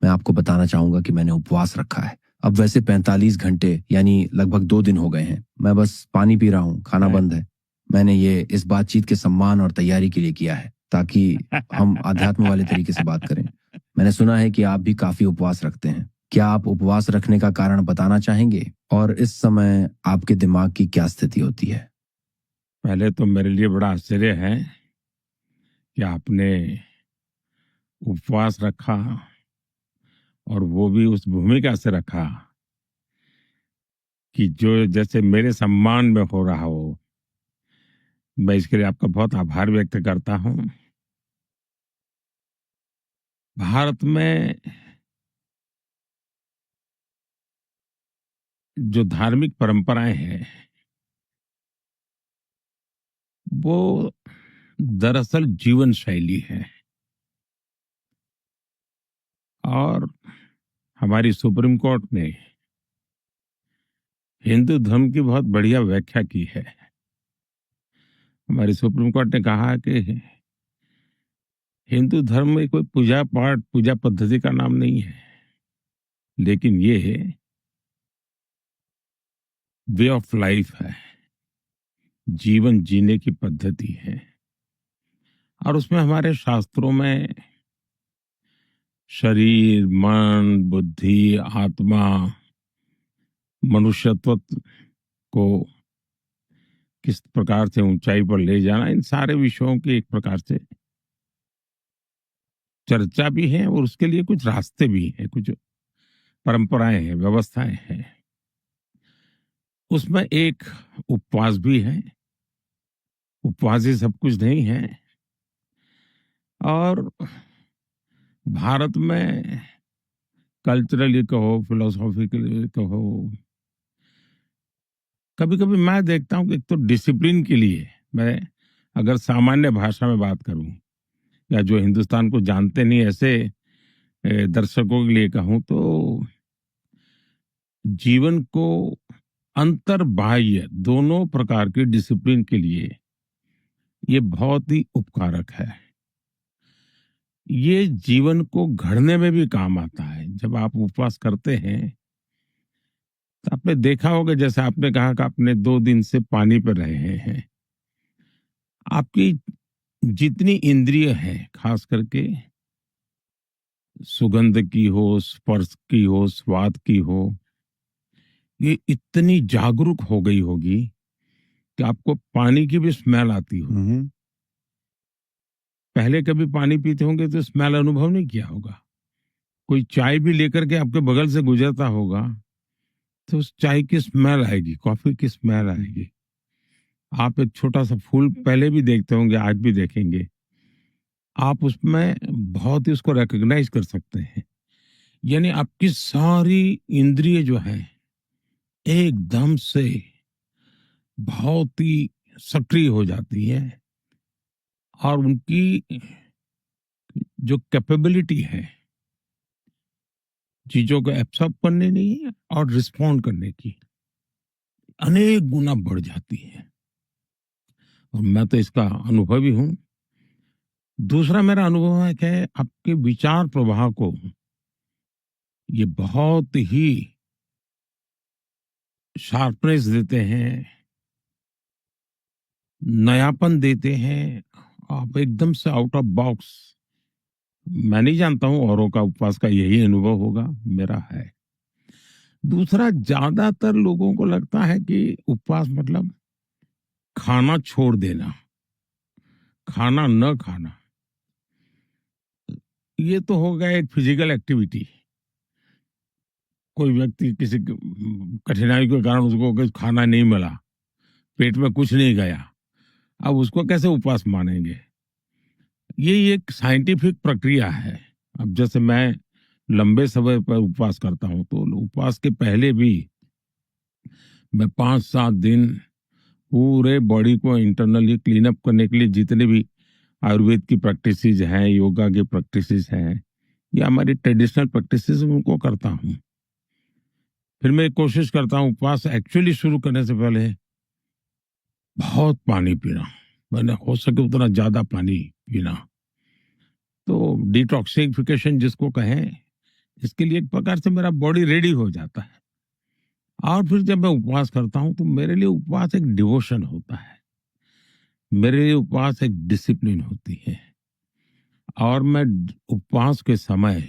मैं आपको बताना चाहूंगा कि मैंने उपवास रखा है। अब वैसे 45 घंटे यानी लगभग 2 दिन हो गए हैं। मैं बस पानी पी रहा हूँ, खाना बंद है। मैंने ये इस बातचीत के सम्मान और तैयारी के लिए किया है, ताकि हम आध्यात्म वाले तरीके से बात करें। मैंने सुना है कि आप भी काफ़ी उपवास रखते हैं। क्या आप उपवास रखने का कारण बताना चाहेंगे? और इस समय आपके दिमाग की क्या स्थिति होती है? पहले तो मेरे लिए बड़ा आश्चर्य है कि आपने उपवास रखा और वो भी उस भूमिका से रखा कि जो जैसे मेरे सम्मान में हो रहा हो। मैं इसके लिए आपका बहुत आभार व्यक्त करता हूँ। भारत में जो धार्मिक परंपराएं हैं वो दरअसल जीवन शैली है। और हमारी सुप्रीम कोर्ट ने हिंदू धर्म की बहुत बढ़िया व्याख्या की है। हमारी सुप्रीम कोर्ट ने कहा कि हिंदू धर्म में कोई पूजा पाठ पूजा पद्धति का नाम नहीं है, लेकिन ये वे ऑफ लाइफ है, जीवन जीने की पद्धति है। और उसमें हमारे शास्त्रों में शरीर, मन, बुद्धि, आत्मा, मनुष्यत्व को किस प्रकार से ऊंचाई पर ले जाना, इन सारे विषयों की एक प्रकार से चर्चा भी है और उसके लिए कुछ रास्ते भी हैं, कुछ परंपराएं हैं, व्यवस्थाएं हैं। उसमें एक उपवास भी है। उपवास ही सब कुछ नहीं है। और भारत में कल्चरली कहो, फिलोसॉफिकली कहो, कभी कभी मैं देखता हूँ कि एक तो डिसिप्लिन के लिए, मैं अगर सामान्य भाषा में बात करूं या जो हिंदुस्तान को जानते नहीं ऐसे दर्शकों के लिए कहूं तो जीवन को अंतर्बाह्य दोनों प्रकार के डिसिप्लिन के लिए ये बहुत ही उपकारक है। ये जीवन को घड़ने में भी काम आता है। जब आप उपवास करते हैं तो आपने देखा होगा, जैसे आपने कहा कि आपने 2 दिन से पानी पर रहे हैं, आपकी जितनी इंद्रिय है, खास करके सुगंध की हो, स्पर्श की हो, स्वाद की हो, ये इतनी जागरूक हो गई होगी कि आपको पानी की भी स्मेल आती हो। पहले कभी पानी पीते होंगे तो स्मेल अनुभव नहीं किया होगा। कोई चाय भी लेकर के आपके बगल से गुजरता होगा तो उस चाय की स्मेल आएगी, कॉफी की स्मेल आएगी। आप एक छोटा सा फूल पहले भी देखते होंगे, आज भी देखेंगे, आप उसमें बहुत ही उसको रिकॉग्नाइज कर सकते हैं। यानी आपकी सारी इंद्रिय जो है एकदम से बहुत ही सक्रिय हो जाती है और उनकी जो कैपेबिलिटी है चीजों को एब्सॉर्ब करने की और रिस्पॉन्ड करने की अनेक गुना बढ़ जाती है। और मैं तो इसका अनुभवी हूं। दूसरा मेरा अनुभव है कि आपके विचार प्रवाह को ये बहुत ही शार्पनेस देते हैं, नयापन देते हैं। आप एकदम से आउट ऑफ बॉक्स, मैं नहीं जानता हूं औरों का उपवास का यही अनुभव होगा, मेरा है। दूसरा, ज्यादातर लोगों को लगता है कि उपवास मतलब खाना छोड़ देना, खाना न खाना। ये तो हो गया एक फिजिकल एक्टिविटी। कोई व्यक्ति किसी कठिनाई के कारण उसको कुछ खाना नहीं मिला, पेट में कुछ नहीं गया, अब उसको कैसे उपवास मानेंगे? ये एक साइंटिफिक प्रक्रिया है। अब जैसे मैं लंबे समय पर उपवास करता हूं तो उपवास के पहले भी मैं 5-7 दिन पूरे बॉडी को इंटरनली क्लीन अप करने के लिए जितने भी आयुर्वेद की प्रैक्टिसेस हैं, योगा की प्रैक्टिसेस हैं या हमारी ट्रेडिशनल प्रैक्टिसेस, उनको करता हूं। फिर मैं कोशिश करता हूं उपवास एक्चुअली शुरू करने से पहले बहुत पानी पीना, मैंने हो सके उतना ज्यादा पानी पीना। तो डिटॉक्सिफिकेशन जिसको कहें, इसके लिए एक प्रकार से मेरा बॉडी रेडी हो जाता है। और फिर जब मैं उपवास करता हूं तो मेरे लिए उपवास एक डिवोशन होता है, मेरे लिए उपवास एक डिसिप्लिन होती है। और मैं उपवास के समय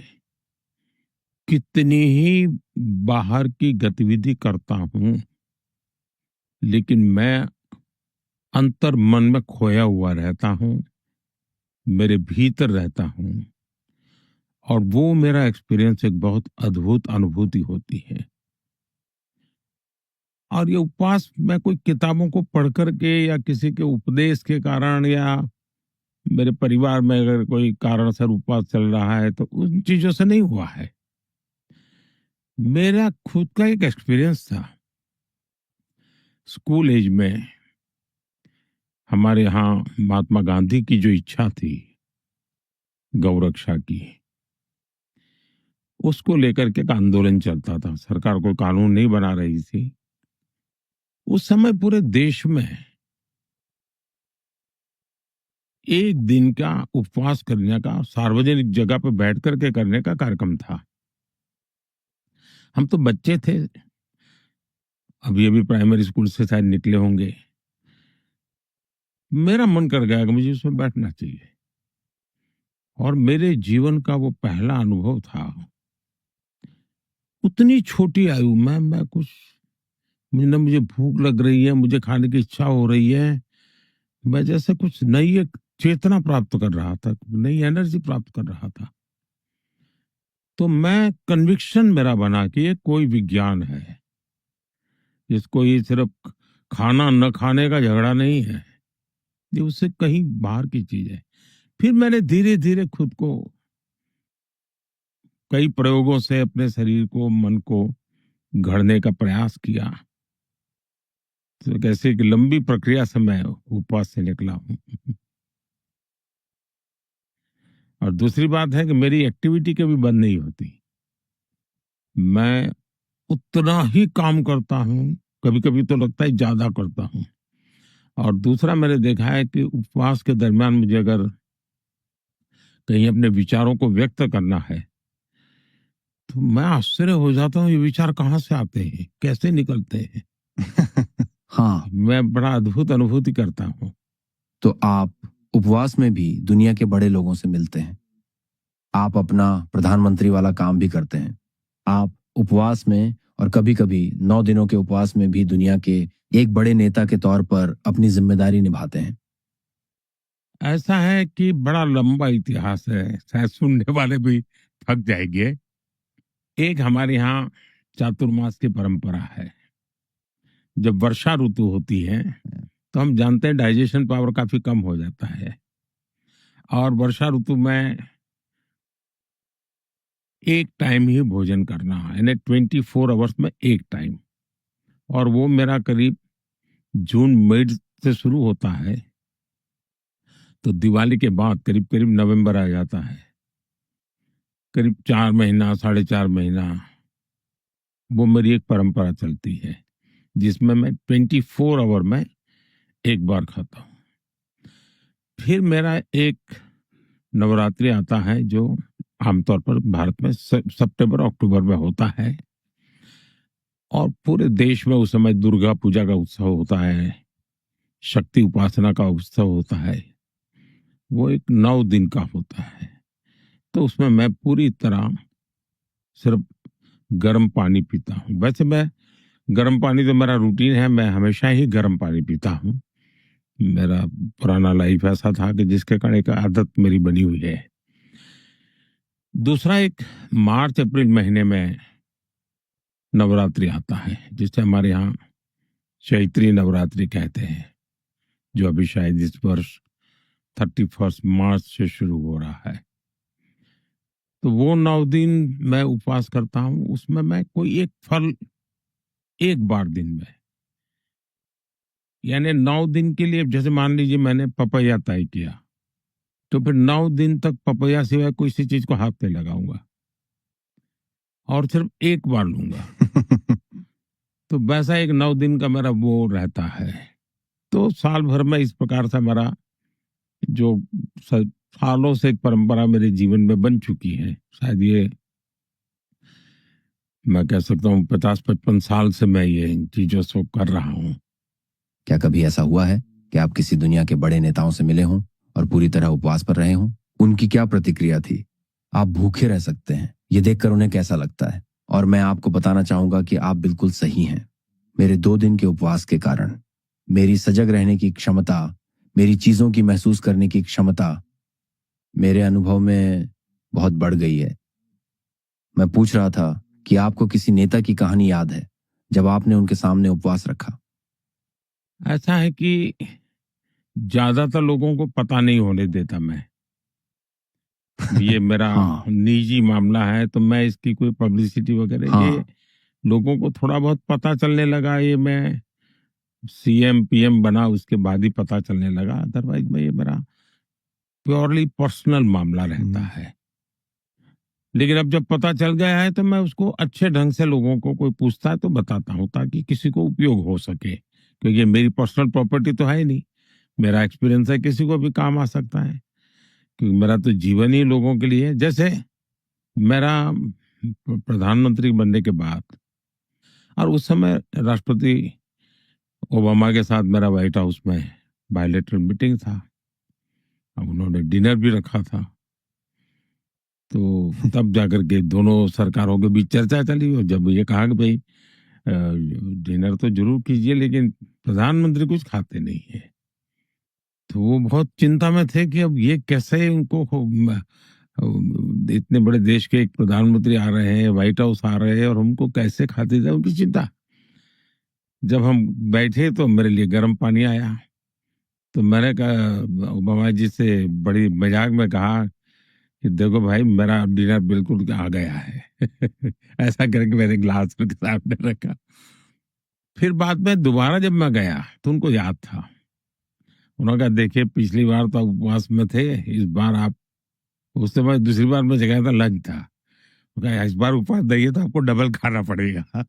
कितनी ही बाहर की गतिविधि करता हूं, लेकिन मैं अंतर मन में खोया हुआ रहता हूं, मेरे भीतर रहता हूं। और वो मेरा एक्सपीरियंस एक बहुत अद्भुत अनुभूति होती है। और ये उपवास मैं कोई किताबों को पढ़ करके या किसी के उपदेश के कारण या मेरे परिवार में अगर कोई कारणसर उपवास चल रहा है तो उन चीजों से नहीं हुआ है। मेरा खुद का एक एक्सपीरियंस था। स्कूल एज में हमारे यहाँ महात्मा गांधी की जो इच्छा थी गौरक्षा की, उसको लेकर के एक आंदोलन चलता था। सरकार कोई कानून नहीं बना रही थी। उस समय पूरे देश में एक दिन का उपवास करने का, सार्वजनिक जगह पर बैठ करके करने का कार्यक्रम था। हम तो बच्चे थे, अभी अभी प्राइमरी स्कूल से शायद निकले होंगे। मेरा मन कर गया कि मुझे उसमें बैठना चाहिए। और मेरे जीवन का वो पहला अनुभव था। उतनी छोटी आयु में मैं कुछ, मुझे भूख लग रही है, मुझे खाने की इच्छा हो रही है, मैं जैसे कुछ नई एक चेतना प्राप्त कर रहा था, नई एनर्जी प्राप्त कर रहा था। तो मैं कन्विक्शन मेरा बना कि ये कोई विज्ञान है, जिसको ये सिर्फ खाना न खाने का झगड़ा नहीं है, ये उससे कहीं बाहर की चीज है। फिर मैंने धीरे धीरे खुद को कई प्रयोगों से अपने शरीर को, मन को गढ़ने का प्रयास किया। तो कैसे एक लंबी प्रक्रिया से मैं उपवास से निकला हूं। और दूसरी बात है कि मेरी एक्टिविटी कभी बंद नहीं होती। मैं उतना ही काम करता हूं, कभी कभी तो लगता है ज्यादा करता हूं। और दूसरा मैंने देखा है कि उपवास के दरमियान मुझे अगर कहीं अपने विचारों को व्यक्त करना है तो मैं आश्चर्य हो जाता हूँ, ये विचार कहाँ से आते हैं, कैसे निकलते हैं। हाँ, मैं बड़ा अद्भुत अनुभूति करता हूँ। तो आप उपवास में भी दुनिया के बड़े लोगों से मिलते हैं। आप अपना प्रधानमंत्री वाला काम भी करते हैं। आप उपवास में और कभी कभी 9 दिनों के उपवास में भी दुनिया के एक बड़े नेता के तौर पर अपनी जिम्मेदारी निभाते हैं। ऐसा है कि बड़ा लंबा इतिहास है, शायद सुनने वाले भी थक जाएंगे। एक हमारे यहाँ चातुर्मास की परंपरा है। जब वर्षा ऋतु होती है तो हम जानते हैं डाइजेशन पावर काफी कम हो जाता है। और वर्षा ऋतु में एक टाइम ही भोजन करना है, यानी 24 आवर्स में एक टाइम। और वो मेरा करीब जून मिड से शुरू होता है, तो दिवाली के बाद करीब करीब नवंबर आ जाता है। करीब 4 महीना, 4.5 महीना वो मेरी एक परंपरा चलती है, जिसमें मैं 24 आवर में एक बार खाता हूँ। फिर मेरा एक नवरात्रि आता है जो आमतौर पर भारत में सितंबर अक्टूबर में होता है। और पूरे देश में उस समय दुर्गा पूजा का उत्सव होता है, शक्ति उपासना का उत्सव होता है। वो एक 9 दिन का होता है। तो उसमें मैं पूरी तरह सिर्फ गर्म पानी पीता हूँ। वैसे मैं गर्म पानी तो मेरा रूटीन है, मैं हमेशा ही गर्म पानी पीता हूँ। मेरा पुराना लाइफ ऐसा था कि जिसके कारण एक आदत मेरी बनी हुई है। दूसरा एक मार्च अप्रैल महीने में नवरात्रि आता है, जिसे हमारे यहाँ चैत्री नवरात्रि कहते हैं, जो अभी शायद इस वर्ष 31 मार्च से शुरू हो रहा है। तो वो 9 दिन मैं उपवास करता हूँ। उसमें मैं कोई एक फल एक बार दिन में, यानी 9 दिन के लिए, जैसे मान लीजिए मैंने पपैया तय किया, तो फिर 9 दिन तक पपैया सिवाय कोई सी चीज को हाथ नहीं लगाऊंगा और सिर्फ एक बार लूंगा। तो वैसा एक 9 दिन का मेरा वो रहता है। तो साल भर में इस प्रकार से मेरा जो सालों से एक परंपरा मेरे जीवन में बन चुकी है, शायद ये मैं कह सकता हूँ 50-55 साल से मैं ये इन चीजों से कर रहा हूँ। क्या कभी ऐसा हुआ है कि आप किसी दुनिया के बड़े नेताओं से मिले हों और पूरी तरह उपवास पर रहे हों? उनकी क्या प्रतिक्रिया थी? आप भूखे रह सकते हैं, ये देखकर उन्हें कैसा लगता है? और मैं आपको बताना चाहूंगा कि आप बिल्कुल सही हैं। मेरे 2 दिन के उपवास के कारण मेरी सजग रहने की क्षमता, मेरी चीजों की महसूस करने की क्षमता मेरे अनुभव में बहुत बढ़ गई है। मैं पूछ रहा था कि आपको किसी नेता की कहानी याद है जब आपने उनके सामने उपवास रखा? ऐसा है कि ज्यादातर लोगों को पता नहीं होने देता मैं। ये मेरा हाँ, निजी मामला है, तो मैं इसकी कोई पब्लिसिटी वगैरह, ये हाँ। लोगों को थोड़ा बहुत पता चलने लगा, ये मैं सीएम पीएम बना उसके बाद ही पता चलने लगा। अदरवाइज में ये मेरा प्योरली पर्सनल मामला रहता है। लेकिन अब जब पता चल गया है तो मैं उसको अच्छे ढंग से, लोगों को कोई पूछता है तो बताता हूँ, ताकि किसी को उपयोग हो सके, क्योंकि ये मेरी पर्सनल प्रॉपर्टी तो है ही नहीं। मेरा एक्सपीरियंस है, किसी को भी काम आ सकता है, क्योंकि मेरा तो जीवन ही लोगों के लिए है। जैसे मेरा प्रधानमंत्री बनने के बाद, और उस समय राष्ट्रपति ओबामा के साथ मेरा व्हाइट हाउस में बायलैटरल मीटिंग था। अब उन्होंने डिनर भी रखा था, तो तब जाकर के दोनों सरकारों के बीच चर्चा चली, और जब ये कहा कि भाई डिनर तो जरूर कीजिए, लेकिन प्रधानमंत्री कुछ खाते नहीं है, तो वो बहुत चिंता में थे कि अब ये कैसे उनको इतने बड़े देश के एक प्रधानमंत्री आ रहे हैं, व्हाइट हाउस आ रहे हैं, और हमको कैसे खाते जाए, उनकी चिंता। जब हम बैठे तो मेरे लिए गर्म पानी आया, तो मैंने कहा, ओबामा जी से बड़ी मजाक में कहा कि देखो भाई, मेरा डिनर बिल्कुल आ गया है। ऐसा करके मैंने गिलास उनके सामने रखा। फिर बाद में दोबारा जब मैं गया तो उनको याद था। उन्होंने कहा, देखिए पिछली बार तो आप उपवास में थे, इस बार आप, उस समय दूसरी बार मैं जगह था, लंच था, कहा इस बार उपवास देंगे तो आपको डबल खाना पड़ेगा।